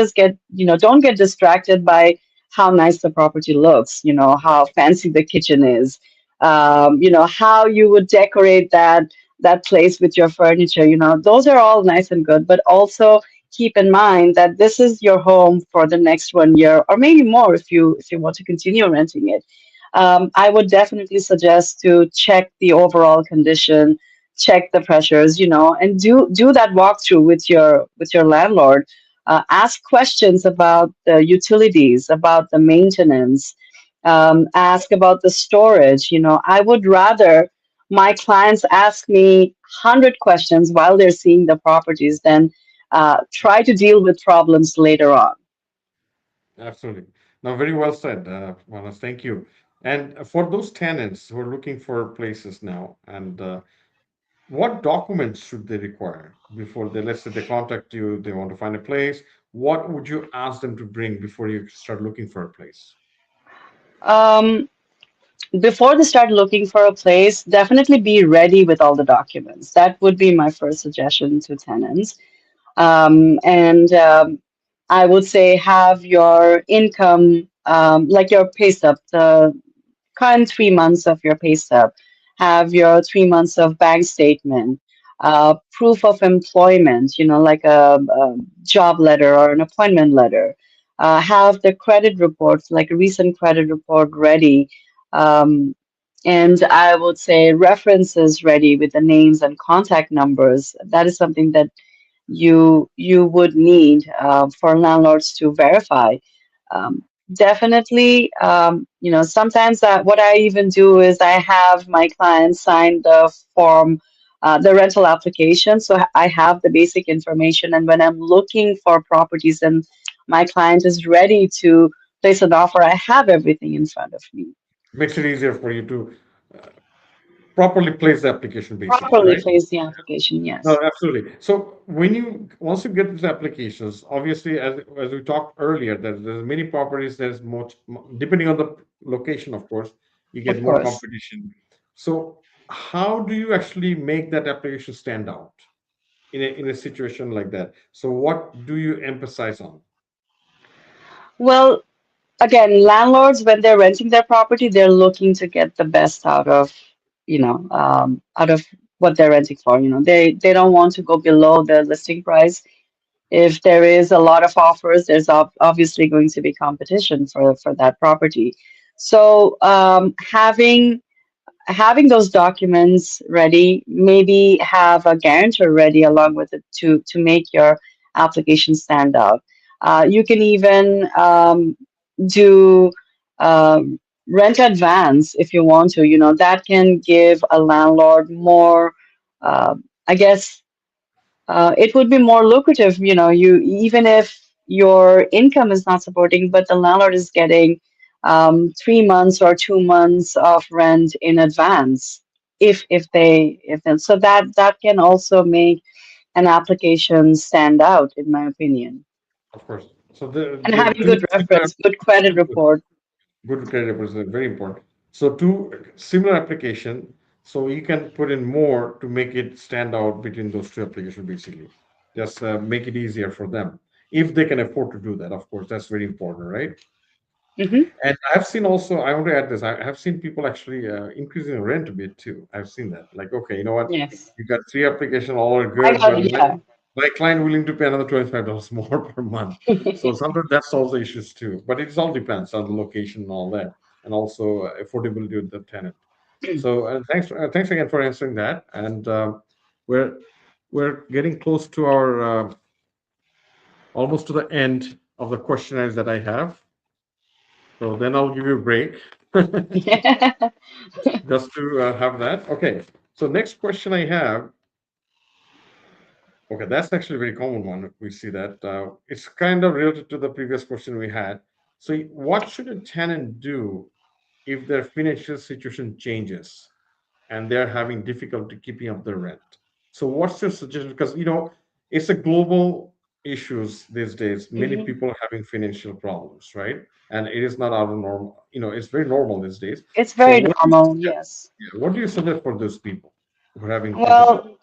get distracted by how nice the property looks, how fancy the kitchen is, how you would decorate that place with your furniture, those are all nice and good, but also keep in mind that this is your home for the next 1 year or maybe more if you want to continue renting it. I would definitely suggest to check the overall condition, check the pressures, and do that walkthrough with your landlord. Ask questions about the utilities, about the maintenance. Ask about the storage. I would rather my clients ask me 100 questions while they're seeing the properties than try to deal with problems later on. Absolutely. Now, very well said, Manas. Thank you. And for those tenants who are looking for places now, and what documents should they require before let's say they contact you, they want to find a place? What would you ask them to bring before you start looking for a place? Um, Before they start looking for a place, definitely be ready with all the documents. That would be my first suggestion to tenants. And I would say have your income, like your pay stub, the current 3 months of your pay stub, have your 3 months of bank statement, proof of employment, like a job letter or an appointment letter. Have the credit reports, like a recent credit report ready. Um, and I would say references ready with the names and contact numbers. That is something that you would need for landlords to verify. Um, Definitely, sometimes what I even do is I have my clients sign the form, the rental application. So I have the basic information, and when I'm looking for properties and my client is ready to place an offer, I have everything in front of me. Makes it easier for you to properly place the application, basically, Properly right? place the application, No, yes, absolutely. So when you once you get these applications, obviously, as we talked earlier, there's many properties. There's much depending on the location, of course, you get of more course. competition. So how do you actually make that application stand out in a situation like that? So what do you emphasize on? Well, again, landlords, when they're renting their property, they're looking to get the best out of what they're renting for. They don't want to go below the listing price. If there is a lot of offers, there's obviously going to be competition for that property. So having those documents ready, maybe have a guarantor ready along with it to make your application stand out. You can even do rent advance if you want to. That can give a landlord more, uh, I guess, it would be more lucrative, you even if your income is not supporting, but the landlord is getting 3 months or 2 months of rent in advance. If so that can also make an application stand out, in my opinion. Of course. So And the having two good similar reference, good credit report. good credit reports are very important. So two similar application, so you can put in more to make it stand out between those two applications, basically. Just make it easier for them if they can afford to do that. Of course, that's very important, right? Hmm. And I've seen also, I want to add this. I have seen people actually increasing the rent a bit too. I've seen that. Like, okay, you know what? Yes, You got three applications, all are I good, got but it. Yeah. my client willing to pay another $25 more per month. So sometimes that solves the issues too. But it all depends on the location and all that, and also affordability of the tenant. So thanks again for answering that. And we're we're getting close to our almost to the end of the questionnaires that I have. So then I'll give you a break. Just to have that. Okay. So next question I have. Okay, that's actually a very common one. We see that it's kind of related to the previous question we had. So, what should a tenant do if their financial situation changes and they're having difficulty keeping up their rent? So, what's your suggestion? Because it's a global issues these days. Many Hmm. people are having financial problems, right? And it is not out of normal. It's very normal these days. It's So, very normal, yes. what do you suggest for those people who are having difficulty? Well,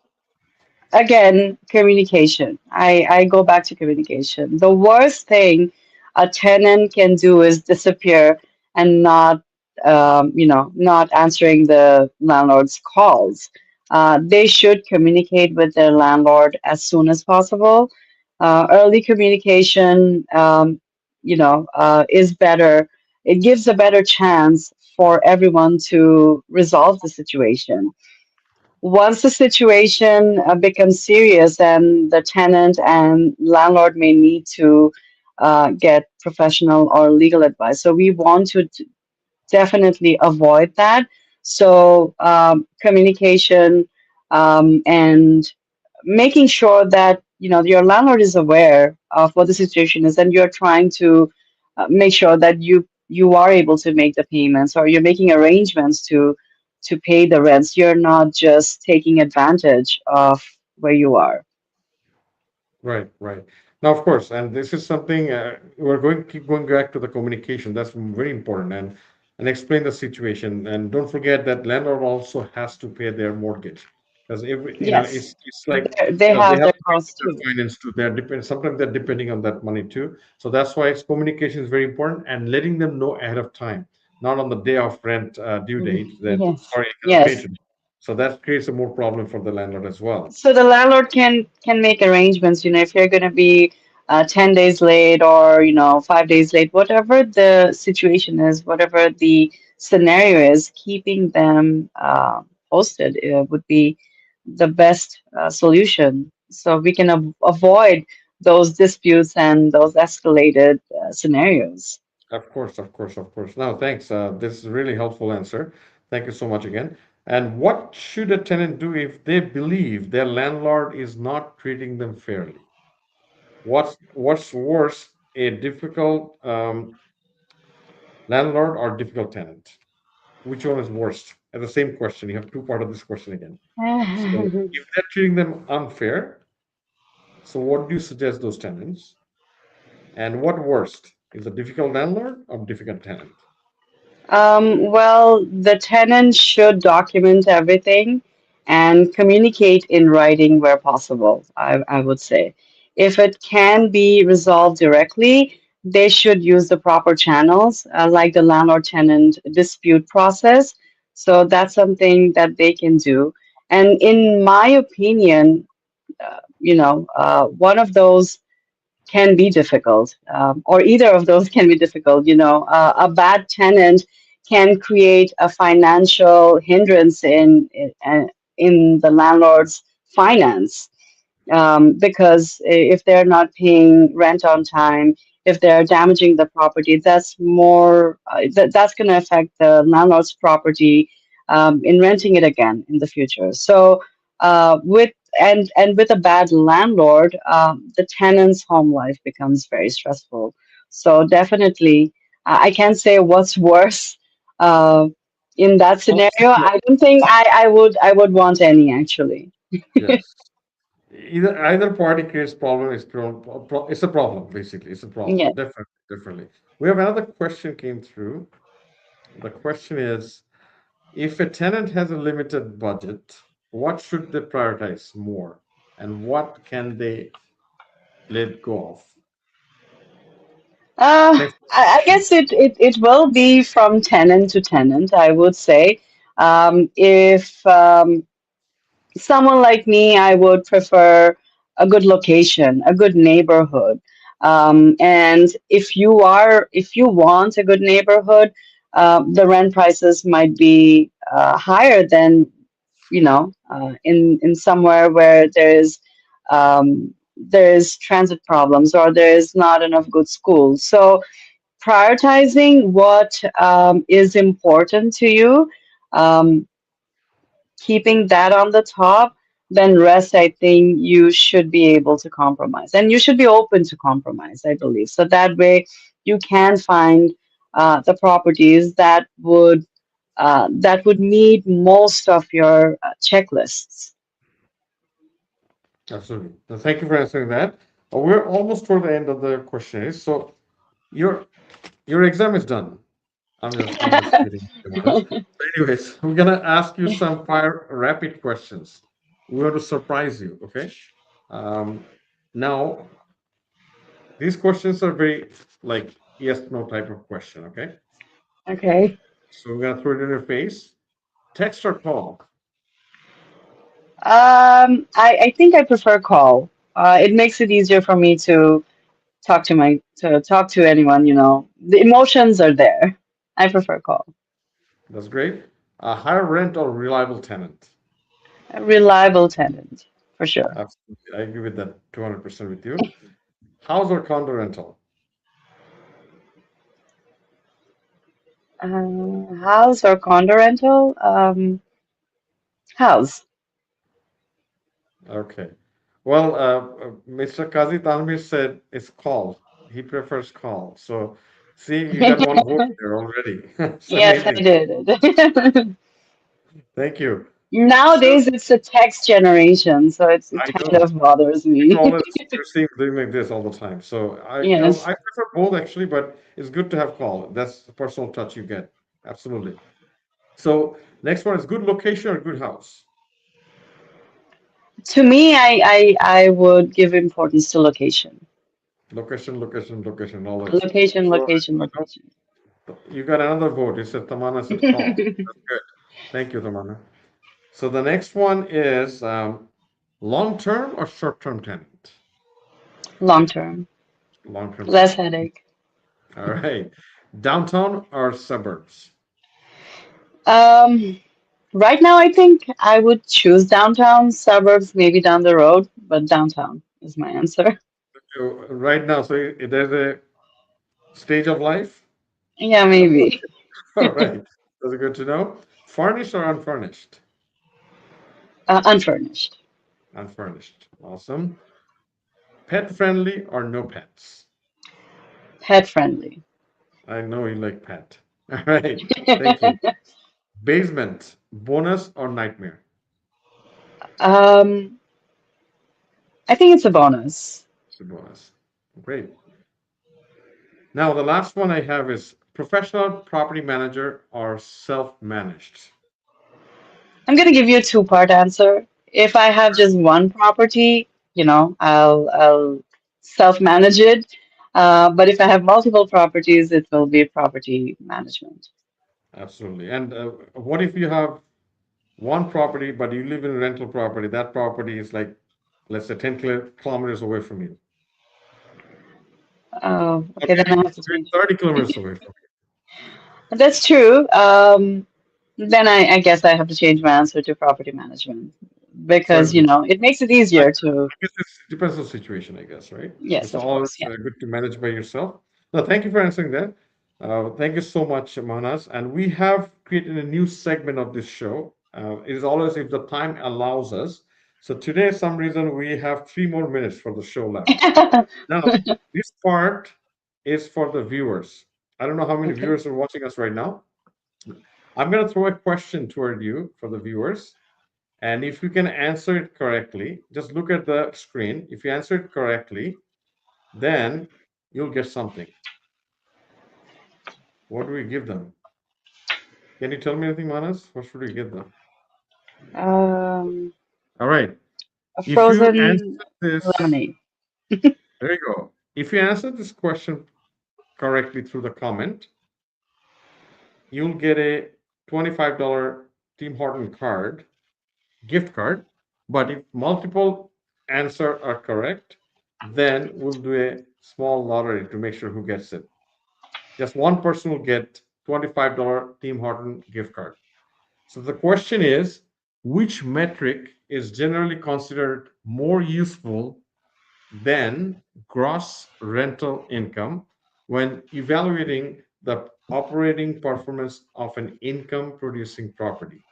again, communication. I go back to communication. The worst thing a tenant can do is disappear and not answering the landlord's calls. They should communicate with their landlord as soon as possible. Early communication, is better. It gives a better chance for everyone to resolve the situation. Once the situation becomes serious, and the tenant and landlord may need to get professional or legal advice. So we want to definitely avoid that. So communication, and making sure that your landlord is aware of what the situation is, and you're trying to make sure that you are able to make the payments, or you're making arrangements to pay the rents. You're not just taking advantage of where you are. Right, right. Now, of course, and this is something we're going keep going back to the communication. That's very important. And and explain the situation. And don't forget that landlord also has to pay their mortgage, because if Yes, it's like they they have have their to costs manage their too. finance too. They're depend sometimes they're depending on that money too. So that's why it's communication is very important, and letting them know ahead of time, not on the day of rent due Mhm. date that Yes, sorry I cannot pay yes. today. So that creates a more problem for the landlord as well. So the landlord can make arrangements, if you're going to be 10 days late or, 5 days late, whatever the situation is, whatever the scenario is, keeping them posted would be the best solution. So we can avoid those disputes and those escalated scenarios. Of course, of course, of course. No, thanks. This is a really helpful answer. Thank you so much again. And what should a tenant do if they believe their landlord is not treating them fairly? What's worse, a difficult landlord or difficult tenant? Which one is worst? And the same question. You have two part of this question again. So if they're treating them unfair, so what do you suggest those tenants? And what worst is a difficult landlord or difficult tenant? Well, the tenant should document everything and communicate in writing where possible, I would say. If it can be resolved directly, they should use the proper channels, like the landlord-tenant dispute process. So that's something that they can do. And in my opinion, one of those can be difficult, or either of those can be difficult. A bad tenant can create a financial hindrance in the landlord's finance, because if they're not paying rent on time, if they're damaging the property, that's going to affect the landlord's property in renting it again in the future. So with and with a bad landlord, the tenant's home life becomes very stressful. So definitely, I can't say what's worse. Uh, in that scenario, I don't think I would want any actually. Yes. Either party creates problem. It's a problem. Basically, it's a problem. Yeah. Definitely, definitely. We have another question came through. The question is, if a tenant has a limited budget, what should they prioritize more, and what can they let go of? Thanks for I the question. guess it will be from tenant to tenant, I would say. If someone like me, I would prefer a good location, a good neighborhood. And if you want a good neighborhood, the rent prices might be higher than, in somewhere where there's transit problems or there's not enough good schools. So prioritizing what is important to you, um, keeping that on the top, then rest, I think you should be able to compromise. And you should be open to compromise, I believe. So that way you can find the properties that would meet most of your checklists. Absolutely. Thank you for answering that. We're almost toward the end of the questionnaire. So your your exam is done. I'm just kidding, Manas. Anyways, we're gonna ask you some fire rapid questions. We want to surprise you, okay? Um, Now these questions are very like yes no type of question, okay? Okay. So we're gonna throw it in your face. Text or call? I think I prefer call. It makes it easier for me to talk to anyone, The emotions are there. I prefer call. That's great. Higher rent or reliable tenant? A reliable tenant, for sure. Absolutely. I agree with that 200% with you. House or condo rental? House or condo rental? House. Okay. Well, Mr. Kazi Tanvir said it's call. He prefers call. So, see, you got one vote there already. It's Yes, I amazing. did. Thank you. So, Nowadays, it's a text generation, so it I kind know of bothers people me. always you see doing like this all the time. So, Yes. I prefer both actually, but it's good to have call. That's the personal touch you get. Absolutely. So next one is good location or good house. To me, I would give importance to location. Location, location, location, knowledge. Location, So location, location. you got another vote. It said Tamana said call. That's good. Thank you, Tamana. So the next one is long-term or short-term tenant? Long term, Long-term less tenant. headache. All right. Downtown or suburbs? Um, right now, I think I would choose downtown, suburbs maybe down the road, but downtown is my answer. So, right now, so there's a stage of life. Yeah, maybe. All right. That's good to know. Furnished or unfurnished? Unfurnished, Unfurnished. Awesome. Pet friendly or no pets? pet friendly. I know you like pet. All right. Thank you. Basement, bonus or nightmare? Um, I think it's a bonus. It's a bonus. Great. Now, the last one I have is professional property manager or self-managed. I'm gonna give you a two-part answer. If I have just one property, I'll self-manage it. But if I have multiple properties, it will be property management. Absolutely. And what if you have one property, but you live in a rental property? That property is like, let's say, 10 kilometers away from you. Oh, Or okay, then I maybe have to change. 30 kilometers away from That's true. Then I guess I have to change my answer to property management you. because, Certainly. it makes it I easier to, guess it depends on the situation, I guess, right? yes, It's of always course, yeah. good to manage by yourself. No, thank you for answering that. Thank you so much, Manas. And we have created a new segment of this show. It is always if the time allows us. So today, some reason we have 3 more minutes for the show left. Now, this part is for the viewers. I don't know how many Okay. viewers are watching us right now. I'm going to throw a question toward you for the viewers. And if you can answer it correctly, just look at the screen. If you answer it correctly, then you'll get something. What do we give them? Can you tell me anything, Manas? What should we give them? Um, All right. a If you frozen answer this, lemonade. there you go. If you answer this question correctly through the comment, you'll get a $25 Tim Horton card, gift card. But if multiple answer are correct, then we'll do a small lottery to make sure who gets it. Just one person will get $25 Tim Horton gift card. So the question is, which metric is generally considered more useful than gross rental income when evaluating the operating performance of an income producing property?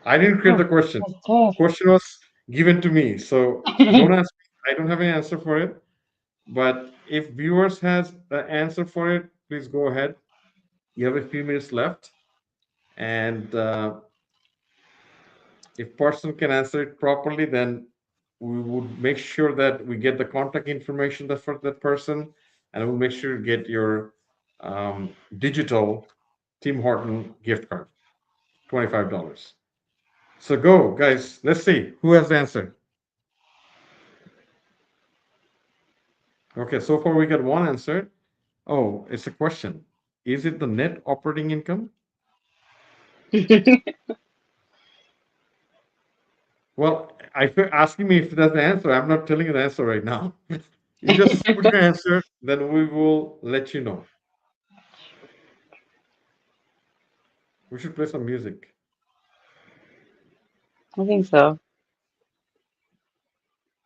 I didn't create Oh, the question. that's tough. Question was given to me. So don't ask me. I don't have an answer for it. But if viewers has the answer for it, please go ahead. You have a few minutes left. And if person can answer it properly, then we would make sure that we get the contact information that for that person, and we'll make sure to get your digital Tim Horton gift card, $25. So go, guys. Let's see who has the answer. Okay, so far we got one answer. Oh, it's a question. Is it the net operating income? Well, if you're asking me if that's the answer, I'm not telling you the answer right now. You just put your answer, then we will let you know. We should play some music. I think so.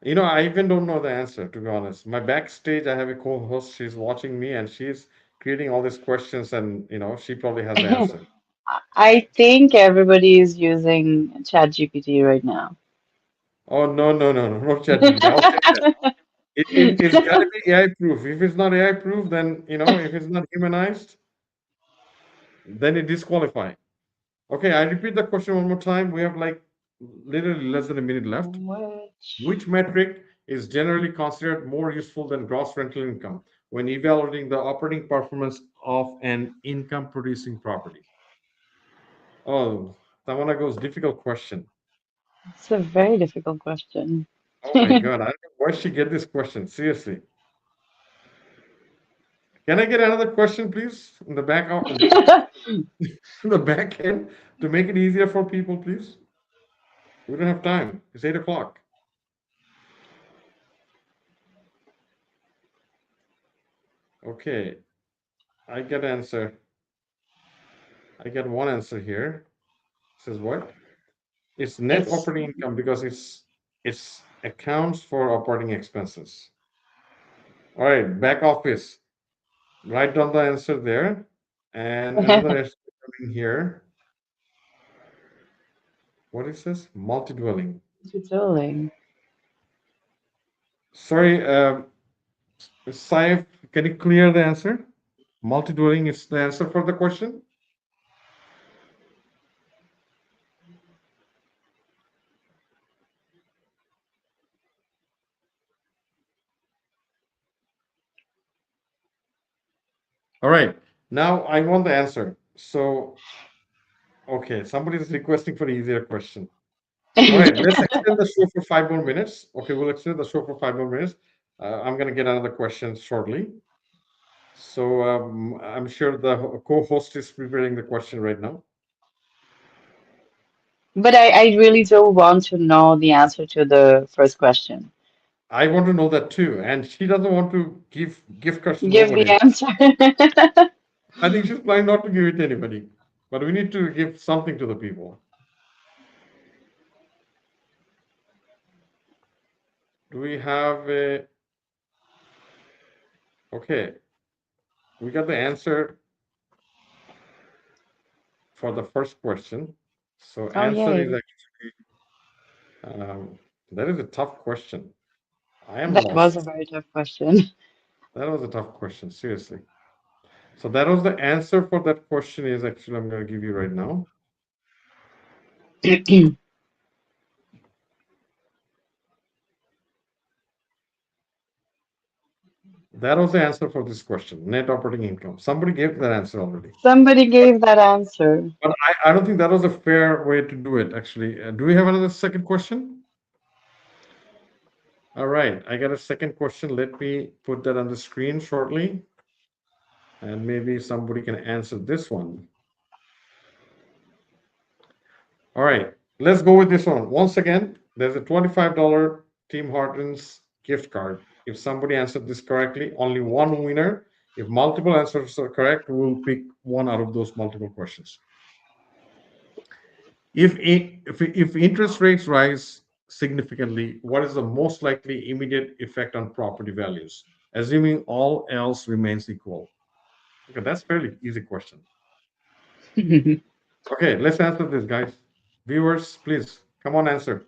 I even don't know the answer, to be honest. My backstage, I have a co-host. She's watching me, and she's creating all these questions, and she probably has the answer. I think everybody is using ChatGPT right now. Oh no, no, no, no, no, ChatGPT. I'll check that. It's got to be AI proof. If it's not AI proof, then if it's not humanized, then it disqualify. Okay, I repeat the question one more time. We have like literally less than a minute left. Which Which metric is generally considered more useful than gross rental income when evaluating the operating performance of an income producing property? Oh, that one goes difficult question. It's a very difficult question. Oh my God, I don't know why she get this question. Seriously. Can I get another question, please, in the back in the back end to make it easier for people, please? We don't have time. It's 8 o'clock. Okay, I get answer. I get one answer here. Says what? It's net It's operating income because it's accounts for operating expenses. All right, back office. Write down the answer there. And another answer coming here. What is this? Multi-dwelling. doing. Sorry, Saif, can you clear the answer? Multi-dwelling is the answer for the question? All right. Now I want the answer. So, okay, somebody is requesting for easier question. All right, let's extend the show for 5 more minutes. Okay, we'll extend the show for 5 more minutes. I'm going to get another question shortly. So I'm sure the co-host is preparing the question right now. But I really do want to know the answer to the first question. I want to know that too, and she doesn't want to give gift cards to Give the nobody. answer. I think she's planning not to give it to anybody, but we need to give something to the people. Do we have a? Okay, we got the answer for the first question. So Oh, answer is yay. actually that is a tough question. I am That was a lost. very tough question. That was a tough question, seriously. So that was the answer for that question is actually I'm going to give you right now. That was the answer for this question, net operating income. Somebody gave that answer already. Somebody gave that answer. But I don't think that was a fair way to do it, actually. Do we have another second question? All right, I got a second question. Let me put that on the screen shortly, and maybe somebody can answer this one. All right, let's go with this one. Once again, there's a $25 Tim Hortons gift card. If somebody answered this correctly, only one winner. If multiple answers are correct, we'll pick one out of those multiple questions. If interest rates rise significantly, what is the most likely immediate effect on property values, assuming all else remains equal? Okay, that's fairly easy question. Okay, let's answer this, guys. Viewers, please come on, answer.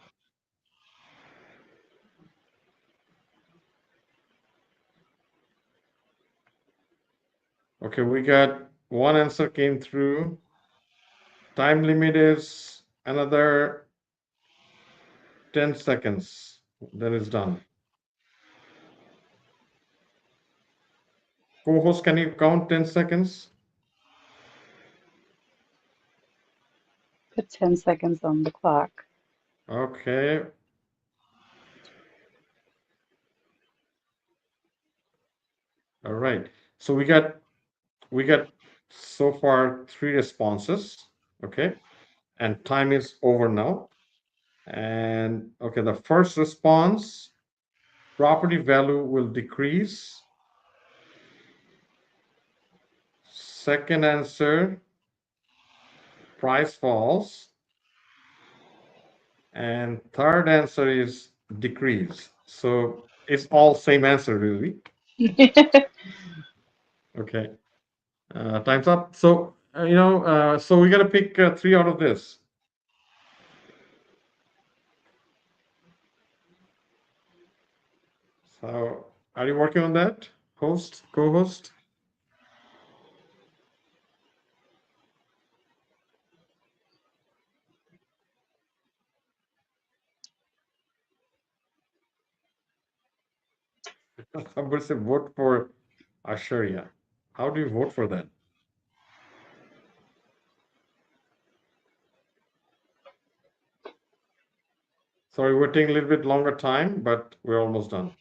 Okay, we got one answer came through. Time limit is another 10 seconds. That is done. Co-host, can you count 10 seconds? Put 10 seconds on the clock. Okay. All right. So we got so far three responses. Okay. And time is over now. And okay, the first response, property value will decrease. Second answer, price falls. And third answer is decrease. So it's all same answer, really. Okay. Time's up. So, so we got to pick three out of this. So, are you working on that, host, co-host? Somebody said vote for Asharia. How do you vote for that? Sorry, we're taking a little bit longer time, but we're almost done.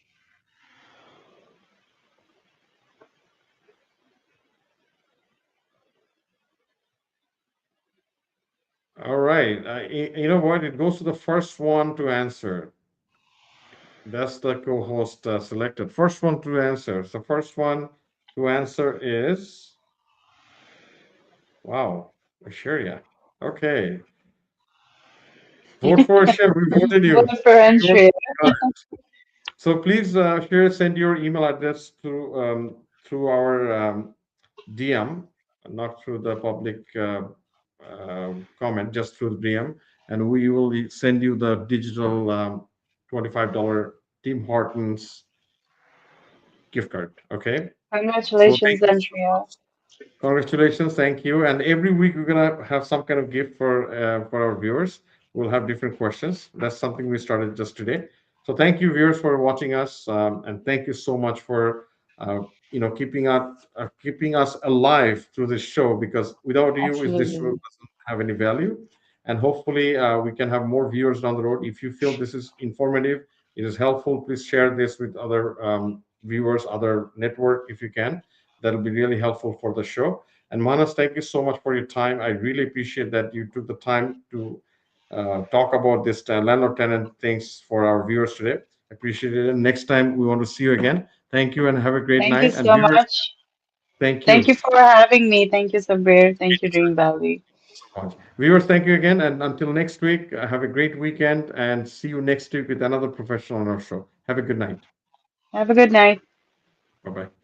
All right. You know what? It goes to the first one to answer. That's the co-host selected. First one to answer. So first one to answer is wow, Asharia. Okay. Vote for Hashem. We voted you. Vote for Sure. entry. So please share, send your email address through our DM, not through the public comment, just through the DM, and we will send you the digital $25 Tim Hortons gift card. Okay. So thank Congratulations, you so Andrea. much. Congratulations, thank you. And every week we're gonna have some kind of gift for our viewers. We'll have different questions. That's something we started just today. So thank you, viewers, for watching us, and thank you so much for uh, keeping us alive through this show. Because without you, is this show Absolutely. doesn't have any value. And hopefully, we can have more viewers down the road. If you feel this is informative, it is helpful, please share this with other viewers, other network, if you can. That'll be really helpful for the show. And Manas, thank you so much for your time. I really appreciate that you took the time to talk about this landlord tenant things for our viewers today. Appreciate it. And next time we want to see you again. Thank you and have a great Thank you night. And so viewers, much. thank Thank you you for having me. Thank you, Sabbir. Thank you, Dream Valley. so much. Viewers, thank you again. And until next week, have a great weekend and see you next week with another professional on our show. Have a good night. Have a good night. Bye bye.